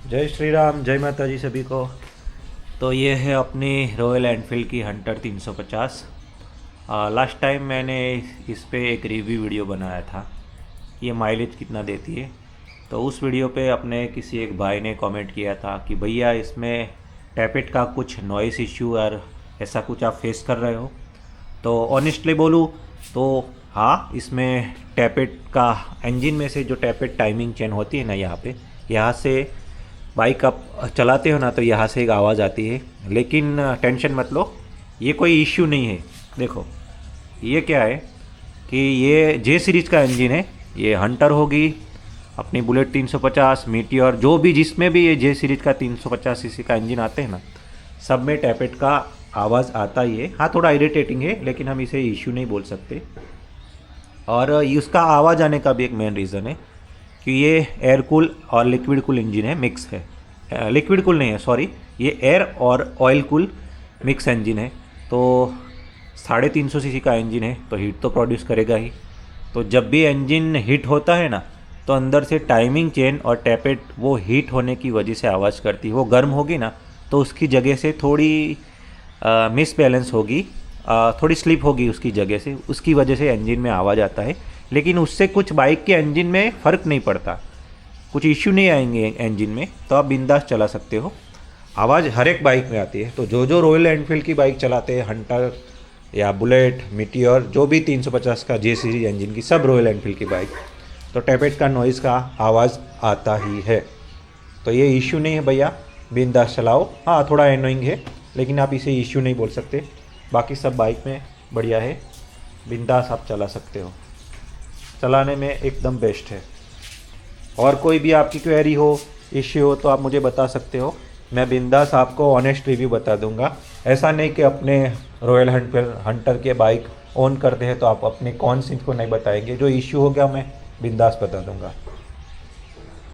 जय श्री राम, जय माता जी सभी को। तो ये है अपनी रॉयल एनफील्ड की हंटर 350। लास्ट टाइम मैंने इस पे एक रिव्यू वीडियो बनाया था, ये माइलेज कितना देती है। तो उस वीडियो पे अपने किसी एक भाई ने कमेंट किया था कि भैया इसमें टैपेट का कुछ नॉइस इश्यू और ऐसा कुछ आप फेस कर रहे हो। तो ऑनेस्टली बोलूँ तो हाँ, इसमें टैपेट का इंजन में से जो टैपेट टाइमिंग चेन होती है ना, यहाँ से बाइक आप चलाते हो ना तो यहाँ से एक आवाज़ आती है। लेकिन टेंशन मत लो, ये कोई इश्यू नहीं है। देखो ये क्या है कि ये जे सीरीज़ का इंजन है। ये हंटर होगी, अपनी बुलेट 350, मीटियोर, जो भी जिसमें भी ये जे सीरीज़ का 350 सीसी का इंजन आते हैं ना, सब में टैपेट का आवाज़ आता ही है। हाँ, थोड़ा इरिटेटिंग है, लेकिन हम इसे इश्यू नहीं बोल सकते। और उसका आवाज़ आने का भी एक मेन रीज़न है कि ये एयर कूल और लिक्विड कूल इंजन है, मिक्स है। लिक्विड कूल नहीं है, सॉरी, ये एयर और ऑयल कूल मिक्स इंजन है। तो 350 सीसी का इंजन है तो हीट तो प्रोड्यूस करेगा ही। तो जब भी इंजन हीट होता है ना, तो अंदर से टाइमिंग चेन और टैपेट वो हीट होने की वजह से आवाज़ करती है। वो गर्म होगी ना तो उसकी जगह से थोड़ी मिसबैलेंस होगी, थोड़ी स्लिप होगी उसकी जगह से, उसकी वजह से इंजन में आवाज़ आता है। लेकिन उससे कुछ बाइक के इंजन में फ़र्क नहीं पड़ता, कुछ इश्यू नहीं आएंगे इंजन में, तो आप बिंदास चला सकते हो। आवाज़ हर एक बाइक में आती है। तो जो रॉयल एनफील्ड की बाइक चलाते हैं, हंटर या बुलेट, मीटियोर, जो भी 350 का जे सीरीज इंजन की, सब रॉयल एनफील्ड की बाइक, तो टैपेट का नॉइज़ का आवाज़ आता ही है। तो ये इश्यू नहीं है भैया, बिंदास चलाओ। हाँ, थोड़ा एनोइंग है, लेकिन आप इसे इश्यू नहीं बोल सकते। बाकी सब बाइक में बढ़िया है, बिंदास आप चला सकते हो, चलाने में एकदम बेस्ट है। और कोई भी आपकी क्वेरी हो, इश्यू हो, तो आप मुझे बता सकते हो। मैं बिंदास आपको ऑनेस्ट रिव्यू बता दूंगा। ऐसा नहीं कि अपने रॉयल हंटर के बाइक ओन करते हैं तो आप अपने कौन सी को नहीं बताएंगे। जो इश्यू हो गया मैं बिंदास बता दूंगा।